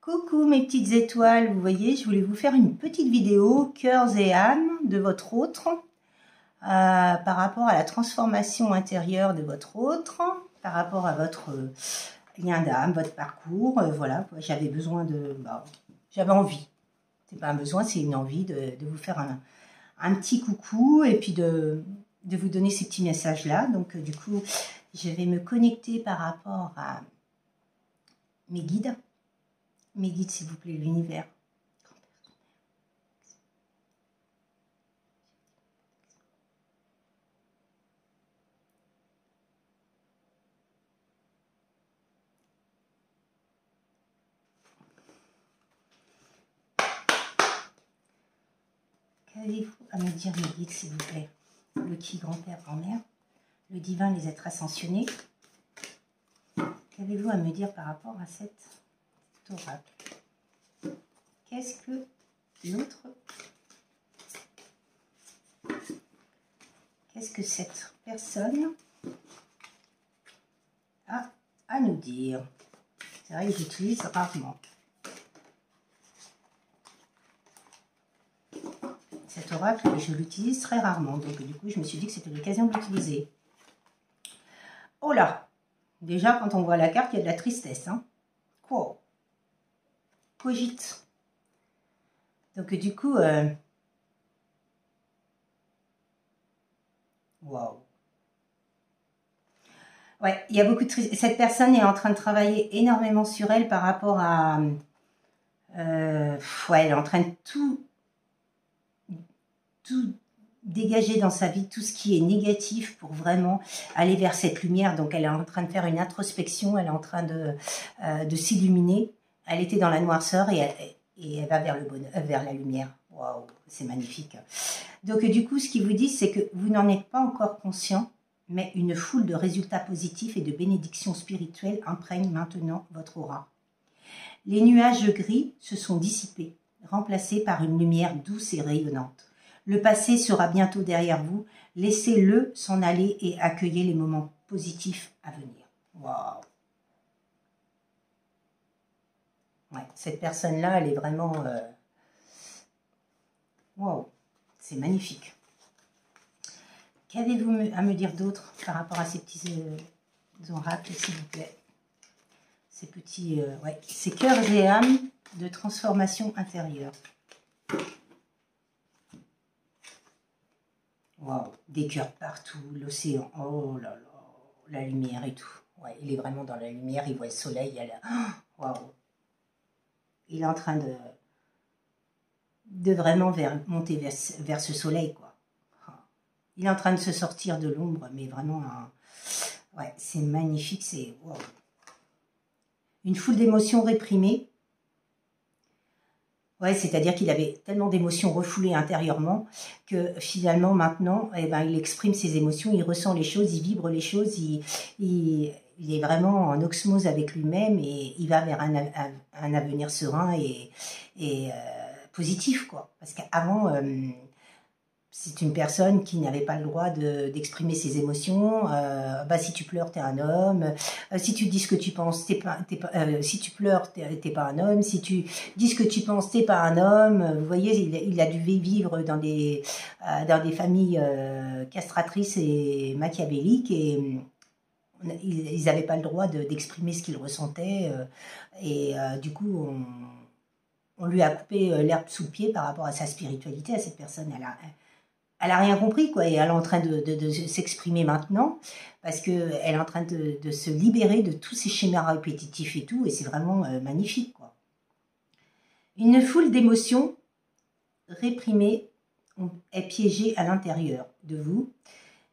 Coucou mes petites étoiles, vous voyez, je voulais vous faire une petite vidéo cœurs et âme de votre autre par rapport à la transformation intérieure de votre autre, par rapport à votre lien d'âme, votre parcours, voilà, j'avais besoin de... j'avais envie, c'est pas un besoin, c'est une envie de vous faire un petit coucou et puis de vous donner ces petits messages-là. Donc du coup, je vais me connecter par rapport à mes guides. Mes guides, s'il vous plaît, l'univers. Qu'avez-vous à me dire, mes guides, s'il vous plaît? Le qui, grand-père, grand-mère, le divin, les êtres ascensionnés. Qu'avez-vous à me dire par rapport à cet oracle? Qu'est-ce que l'autre... Qu'est-ce que cette personne a à nous dire? C'est vrai que j'utilise rarement cet oracle, et je l'utilise très rarement. Donc du coup, je me suis dit que c'était l'occasion de l'utiliser. Oh là! Déjà, quand on voit la carte, il y a de la tristesse. Hein. Quoi? Cogite. Donc du coup... Waouh! Ouais, il y a beaucoup de tristesse. Cette personne est en train de travailler énormément sur elle par rapport à... ouais, elle est en train de tout dégager dans sa vie, tout ce qui est négatif pour vraiment aller vers cette lumière. Donc elle est en train de faire une introspection, elle est en train de s'illuminer. Elle était dans la noirceur et elle va vers le bonheur, vers la lumière. Waouh, c'est magnifique. Donc du coup, ce qu'il vous dit, c'est que vous n'en êtes pas encore conscient, mais une foule de résultats positifs et de bénédictions spirituelles imprègnent maintenant votre aura. Les nuages gris se sont dissipés, remplacés par une lumière douce et rayonnante. Le passé sera bientôt derrière vous. Laissez-le s'en aller et accueillez les moments positifs à venir. Waouh! Ouais, cette personne-là, elle est vraiment... Waouh! C'est magnifique. Qu'avez-vous à me dire d'autre par rapport à ces petits oracles, s'il vous plaît? Ces petits... ouais, ces cœurs et âmes de transformation intérieure. Waouh, des cœurs partout, l'océan, oh là là, la lumière et tout. Ouais, il est vraiment dans la lumière, il voit le soleil, il y a la... Waouh. Il est en train de vraiment monter vers ce soleil, quoi. Il est en train de se sortir de l'ombre, mais vraiment, ouais, c'est magnifique, c'est... Wow. Une foule d'émotions réprimées. Ouais, c'est-à-dire qu'il avait tellement d'émotions refoulées intérieurement que finalement, maintenant, eh ben, il exprime ses émotions, il ressent les choses, il vibre les choses, il est vraiment en osmose avec lui-même et il va vers un avenir serein et positif, quoi. Parce qu'avant, c'est une personne qui n'avait pas le droit d'exprimer ses émotions. Bah, si tu pleures, t'es un homme. Si tu dis ce que tu penses, si tu pleures, t'es pas un homme. Si tu dis ce que tu penses, t'es pas un homme. Vous voyez, il a dû vivre dans des familles castratrices et machiavéliques et ils n'avaient pas le droit d'exprimer ce qu'ils ressentaient. Du coup, on lui a coupé l'herbe sous le pied par rapport à sa spiritualité, à cette personne. Elle a rien compris, quoi, et elle est en train de s'exprimer maintenant, parce qu'elle est en train de se libérer de tous ces schémas répétitifs et tout, et c'est vraiment magnifique, quoi. Une foule d'émotions réprimées est piégée à l'intérieur de vous,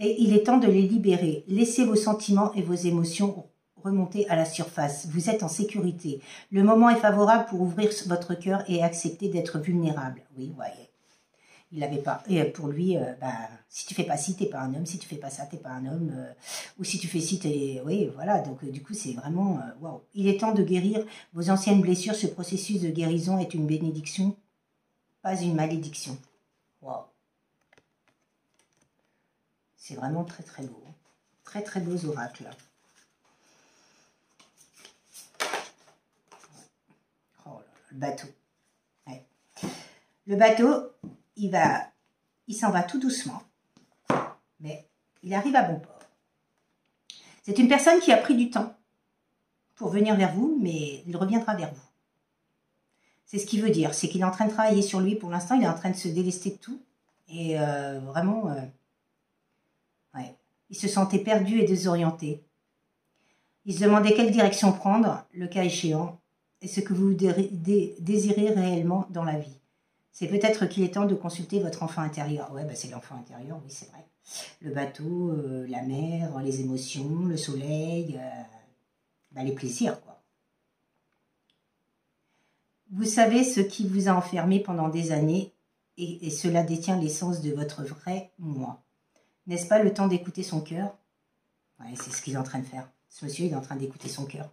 et il est temps de les libérer. Laissez vos sentiments et vos émotions remonter à la surface. Vous êtes en sécurité. Le moment est favorable pour ouvrir votre cœur et accepter d'être vulnérable. Oui, voyez. Il n'avait pas. Et pour lui, si tu fais pas ci, t'es pas un homme. Si tu fais pas ça, t'es pas un homme. Ou si tu fais ci, t'es... Oui, voilà. Donc, du coup, c'est vraiment... Waouh. Il est temps de guérir vos anciennes blessures. Ce processus de guérison est une bénédiction, pas une malédiction. Waouh. C'est vraiment très, très beau. Très, très beaux oracles. Oh là le bateau. Ouais. Le bateau, il s'en va tout doucement, mais il arrive à bon port. C'est une personne qui a pris du temps pour venir vers vous, mais il reviendra vers vous. C'est ce qu'il veut dire, c'est qu'il est en train de travailler sur lui. Pour l'instant, il est en train de se délester de tout. Et vraiment, ouais. Il se sentait perdu et désorienté. Il se demandait quelle direction prendre, le cas échéant, et ce que vous désirez réellement dans la vie. C'est peut-être qu'il est temps de consulter votre enfant intérieur. Ouais, bah c'est l'enfant intérieur, oui, c'est vrai. Le bateau, la mer, les émotions, le soleil, bah, les plaisirs, quoi. Vous savez ce qui vous a enfermé pendant des années et cela détient l'essence de votre vrai moi. N'est-ce pas le temps d'écouter son cœur? Ouais, c'est ce qu'il est en train de faire. Ce monsieur, il est en train d'écouter son cœur.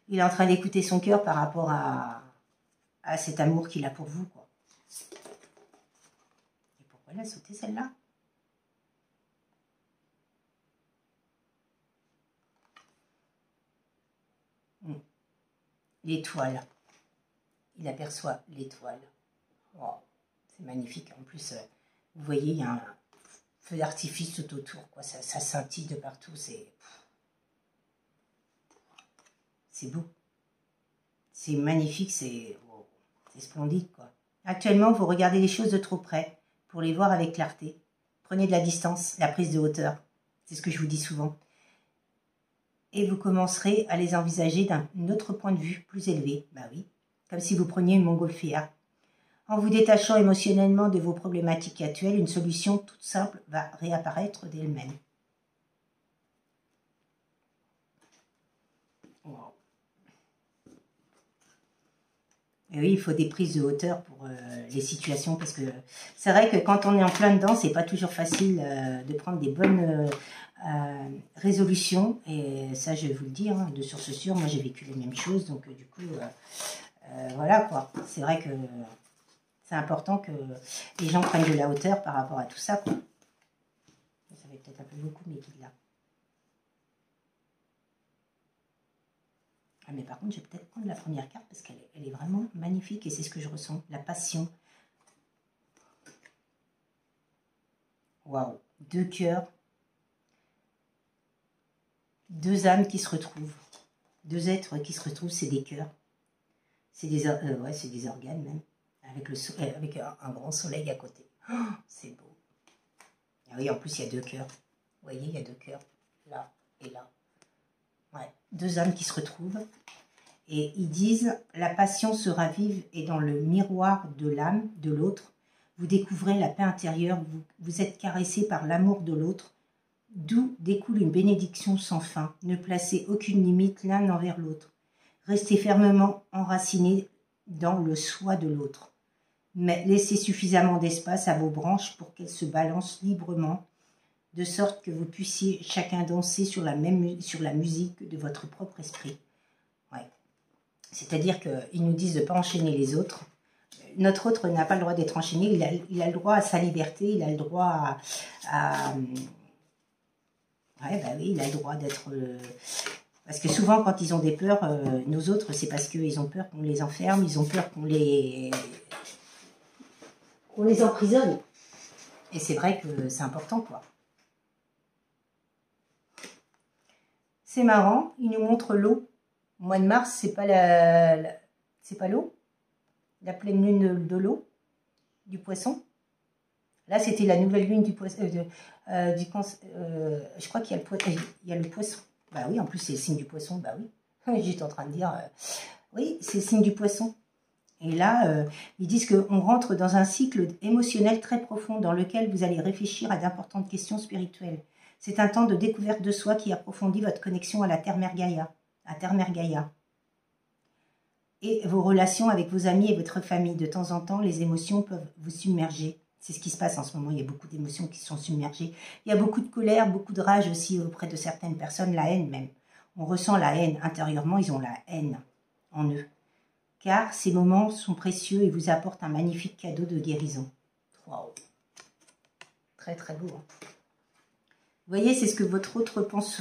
Il est en train d'écouter son cœur par rapport à cet amour qu'il a pour vous, quoi. Et pourquoi elle a sauté celle-là? L'étoile. Il aperçoit l'étoile. Wow, c'est magnifique. En plus, vous voyez, il y a un feu d'artifice tout autour, quoi. Ça scintille de partout. C'est beau. C'est magnifique, c'est splendide, quoi. Actuellement, vous regardez les choses de trop près pour les voir avec clarté. Prenez de la distance, la prise de hauteur. C'est ce que je vous dis souvent. Et vous commencerez à les envisager d'un autre point de vue plus élevé. Bah oui, comme si vous preniez une montgolfière. En vous détachant émotionnellement de vos problématiques actuelles, une solution toute simple va réapparaître d'elle-même. Wow. Et oui, il faut des prises de hauteur pour les situations, parce que c'est vrai que quand on est en plein dedans, c'est pas toujours facile de prendre des bonnes résolutions. Et ça, je vais vous le dire, hein, de source sûre, moi j'ai vécu les mêmes choses, donc du coup, voilà quoi. C'est vrai que c'est important que les gens prennent de la hauteur par rapport à tout ça, quoi. Ça fait peut-être un peu beaucoup, mes guides là. Ah, mais par contre, je vais peut-être prendre la première carte parce qu'elle est vraiment magnifique et c'est ce que je ressens, la passion. Waouh, 2 cœurs, 2 âmes qui se retrouvent, 2 êtres qui se retrouvent, c'est des cœurs, c'est des, ouais, c'est des organes même, avec un grand soleil à côté. Oh, c'est beau. Ah oui, en plus, il y a 2 cœurs. Vous voyez, il y a 2 cœurs, là et là. Ouais, 2 âmes qui se retrouvent. Et ils disent, la passion sera vive et dans le miroir de l'âme de l'autre, vous découvrez la paix intérieure, vous êtes caressé par l'amour de l'autre, d'où découle une bénédiction sans fin. Ne placez aucune limite l'un envers l'autre. Restez fermement enracinés dans le soi de l'autre. Mais laissez suffisamment d'espace à vos branches pour qu'elles se balancent librement, de sorte que vous puissiez chacun danser sur la musique de votre propre esprit. Ouais. C'est-à-dire qu'ils nous disent de ne pas enchaîner les autres. Notre autre n'a pas le droit d'être enchaîné, il a le droit à sa liberté, il a le droit ouais, bah oui, il a le droit d'être... Parce que souvent, quand ils ont des peurs, nos autres, c'est parce qu'ils ont peur qu'on les enferme, ils ont peur qu'on les emprisonne. Et c'est vrai que c'est important, quoi. C'est marrant, il nous montre l'eau. Au mois de mars, c'est pas c'est pas l'eau, la pleine lune de l'eau, du poisson. Là, c'était la nouvelle lune du poisson. Je crois qu'il y a le poisson. Bah oui, en plus, c'est le signe du poisson. Bah oui, j'étais en train de dire, oui, c'est le signe du poisson. Et là, ils disent qu'on rentre dans un cycle émotionnel très profond dans lequel vous allez réfléchir à d'importantes questions spirituelles. C'est un temps de découverte de soi qui approfondit votre connexion à la Terre-Mère Gaïa. Et vos relations avec vos amis et votre famille. De temps en temps, les émotions peuvent vous submerger. C'est ce qui se passe en ce moment, il y a beaucoup d'émotions qui sont submergées. Il y a beaucoup de colère, beaucoup de rage aussi auprès de certaines personnes, la haine même. On ressent la haine intérieurement, ils ont la haine en eux. Car ces moments sont précieux et vous apportent un magnifique cadeau de guérison. Waouh. Très très beau. Hein. Vous voyez, c'est ce que votre autre pense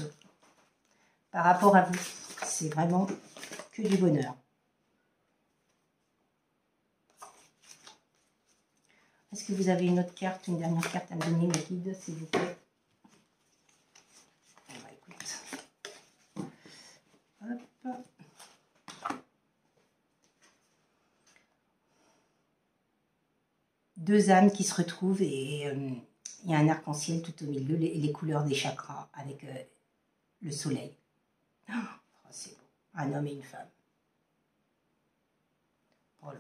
par rapport à vous. C'est vraiment que du bonheur. Est-ce que vous avez une autre carte, une dernière carte à me donner, mes guides, s'il vous plaît? Bah, écoute. Hop. Deux âmes qui se retrouvent et il y a un arc-en-ciel tout au milieu, les couleurs des chakras avec le soleil. Oh, c'est beau. Un homme et une femme. Oh là là.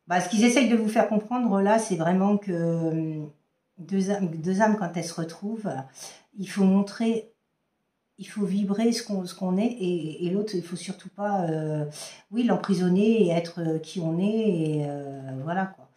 Bah, ce qu'ils essayent de vous faire comprendre là, c'est vraiment que deux âmes, quand elles se retrouvent, il faut montrer, il faut vibrer ce qu'on est, et l'autre, il faut surtout pas, oui, l'emprisonner et être qui on est, et voilà quoi.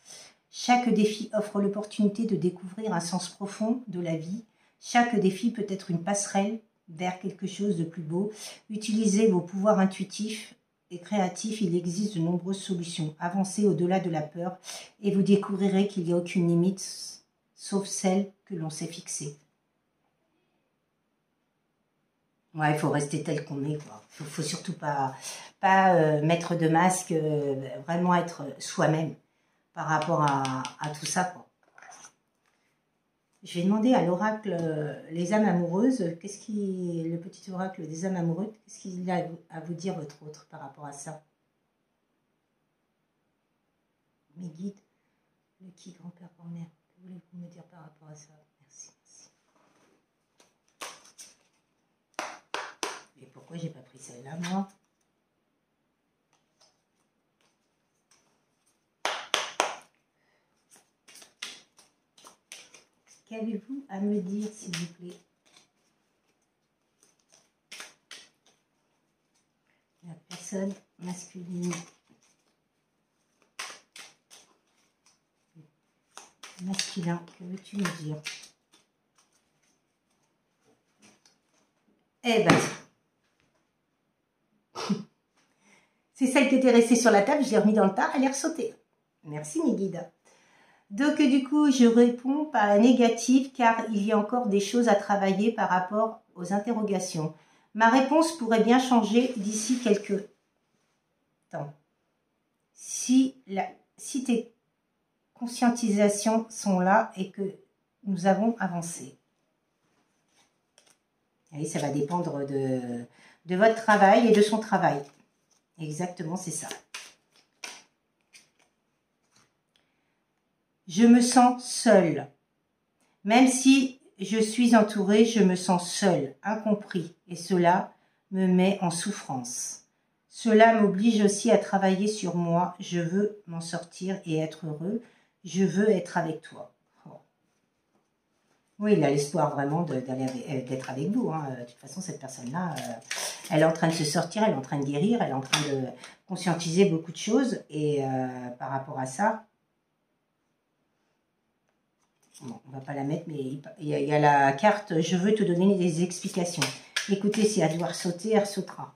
Chaque défi offre l'opportunité de découvrir un sens profond de la vie. Chaque défi peut être une passerelle vers quelque chose de plus beau. Utilisez vos pouvoirs intuitifs et créatifs, il existe de nombreuses solutions. Avancez au-delà de la peur et vous découvrirez qu'il n'y a aucune limite, sauf celle que l'on s'est fixée. Ouais, il faut rester tel qu'on est, quoi. Faut surtout pas mettre de masque, vraiment être soi-même par rapport à tout ça, quoi. Je vais demander à l'oracle les âmes amoureuses, le petit oracle des âmes amoureuses, qu'est-ce qu'il a à vous dire votre autre par rapport à ça? Mes guides, le qui, grand-père, grand-mère, que voulez-vous me dire par rapport à ça? Merci, merci. Et pourquoi j'ai pas pris celle-là, moi? Qu'avez-vous à me dire, s'il vous plaît? La personne masculine. Masculin, que veux-tu me dire? Eh ben, c'est celle qui était restée sur la table, je l'ai remis dans le tas, elle est ressautée. Merci, mes guides. Donc, du coup, je réponds par la négative, car il y a encore des choses à travailler par rapport aux interrogations. Ma réponse pourrait bien changer d'ici quelques temps. Si tes conscientisations sont là et que nous avons avancé. Et ça va dépendre de votre travail et de son travail. Exactement, c'est ça. Je me sens seule. Même si je suis entourée, je me sens seule, incompris, et cela me met en souffrance. Cela m'oblige aussi à travailler sur moi. Je veux m'en sortir et être heureux. Je veux être avec toi. Oh. Oui, il a l'espoir vraiment d'être avec vous. Hein. De toute façon, cette personne-là, elle est en train de se sortir, elle est en train de guérir, elle est en train de conscientiser beaucoup de choses. Et par rapport à ça, bon, on ne va pas la mettre, mais il y a la carte « Je veux te donner des explications ». Écoutez, si elle doit sauter, elle sautera.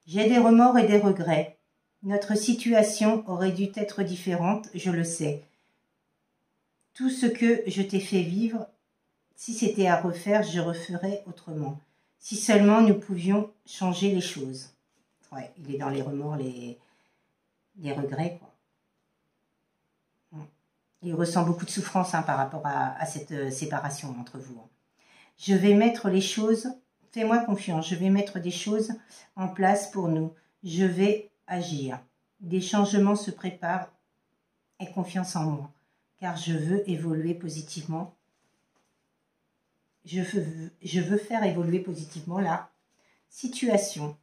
J'ai des remords et des regrets. Notre situation aurait dû être différente, je le sais. Tout ce que je t'ai fait vivre, si c'était à refaire, je referais autrement. Si seulement nous pouvions changer les choses. Ouais, il est dans les remords, les regrets, quoi. Il ressent beaucoup de souffrance par rapport à cette séparation entre vous. Je vais mettre les choses, fais-moi confiance, je vais mettre des choses en place pour nous. Je vais agir. Des changements se préparent. Aie confiance en moi, car je veux évoluer positivement. Je veux faire évoluer positivement la situation.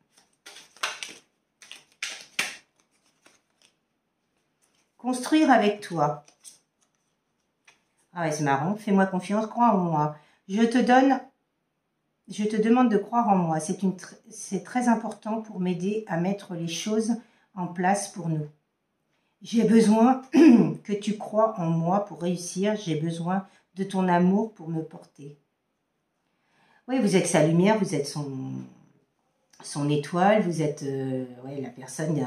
Construire avec toi. Ah ouais, c'est marrant. Fais-moi confiance, crois en moi. Je te demande de croire en moi. C'est très important pour m'aider à mettre les choses en place pour nous. J'ai besoin que tu crois en moi pour réussir. J'ai besoin de ton amour pour me porter. Oui, vous êtes sa lumière, vous êtes son étoile, vous êtes ouais, la personne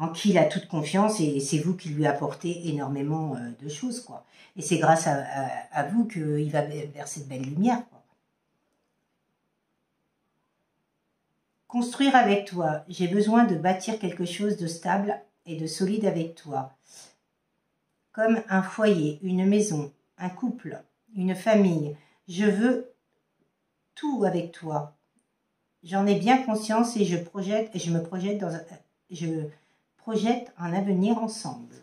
en qui il a toute confiance, et c'est vous qui lui apportez énormément de choses, quoi. Et c'est grâce à vous qu'il va vers cette belle lumière, quoi. Construire avec toi. J'ai besoin de bâtir quelque chose de stable et de solide avec toi. Comme un foyer, une maison, un couple, une famille. Je veux tout avec toi. J'en ai bien conscience et je projette un avenir ensemble.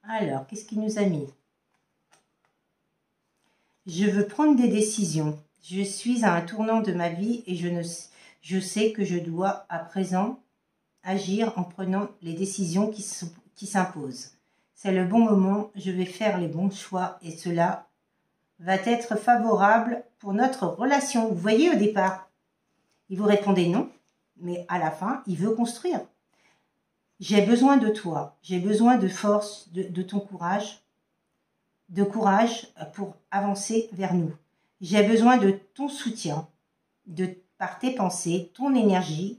Alors, qu'est-ce qu'il nous a mis? Je veux prendre des décisions. Je suis à un tournant de ma vie et je sais que je dois à présent agir en prenant les décisions qui s'imposent. C'est le bon moment, je vais faire les bons choix et cela va être favorable pour notre relation. Vous voyez, au départ, il vous répondait non, mais à la fin, il veut construire. J'ai besoin de toi, j'ai besoin de force, de ton courage, pour avancer vers nous. J'ai besoin de ton soutien, par tes pensées, ton énergie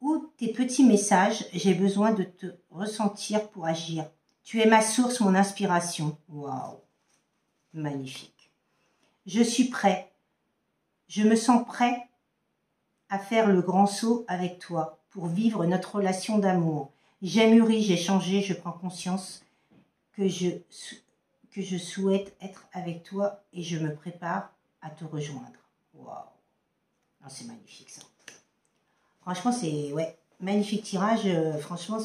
ou tes petits messages. J'ai besoin de te ressentir pour agir. Tu es ma source, mon inspiration. Waouh, magnifique. Je suis prêt. Je me sens prêt à faire le grand saut avec toi pour vivre notre relation d'amour. J'ai mûri, j'ai changé, je prends conscience que je souhaite être avec toi et je me prépare à te rejoindre. Waouh, c'est magnifique ça. Franchement, c'est magnifique tirage. Franchement,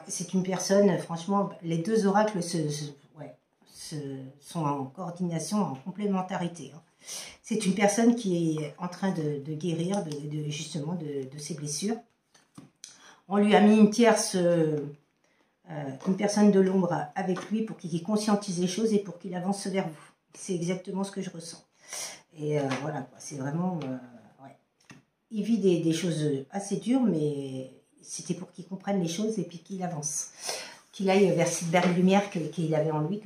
c'est une personne, franchement, les deux oracles sont en coordination, en complémentarité. Hein. C'est une personne qui est en train de guérir justement de ses blessures. On lui a mis une tierce, une personne de l'ombre avec lui pour qu'il conscientise les choses et pour qu'il avance vers vous. C'est exactement ce que je ressens. Et voilà, c'est vraiment... Il vit des choses assez dures, mais c'était pour qu'il comprenne les choses et puis qu'il avance. Qu'il aille vers cette belle lumière qu'il avait en lui,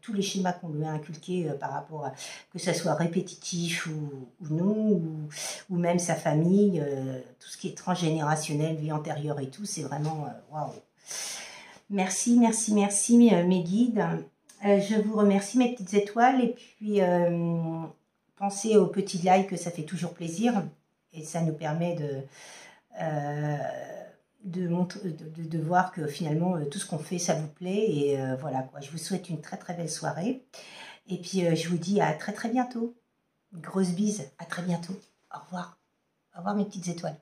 tous les schémas qu'on lui a inculqués par rapport à que ça soit répétitif ou non, ou même sa famille, tout ce qui est transgénérationnel, vie antérieure et tout, c'est vraiment waouh. Merci, merci, merci mes guides. Je vous remercie mes petites étoiles et puis pensez aux petits likes, ça fait toujours plaisir et ça nous permet de voir que finalement tout ce qu'on fait ça vous plaît et voilà quoi. Je vous souhaite une très très belle soirée et puis je vous dis à très très bientôt. Grosse bise, à très bientôt. Au revoir mes petites étoiles.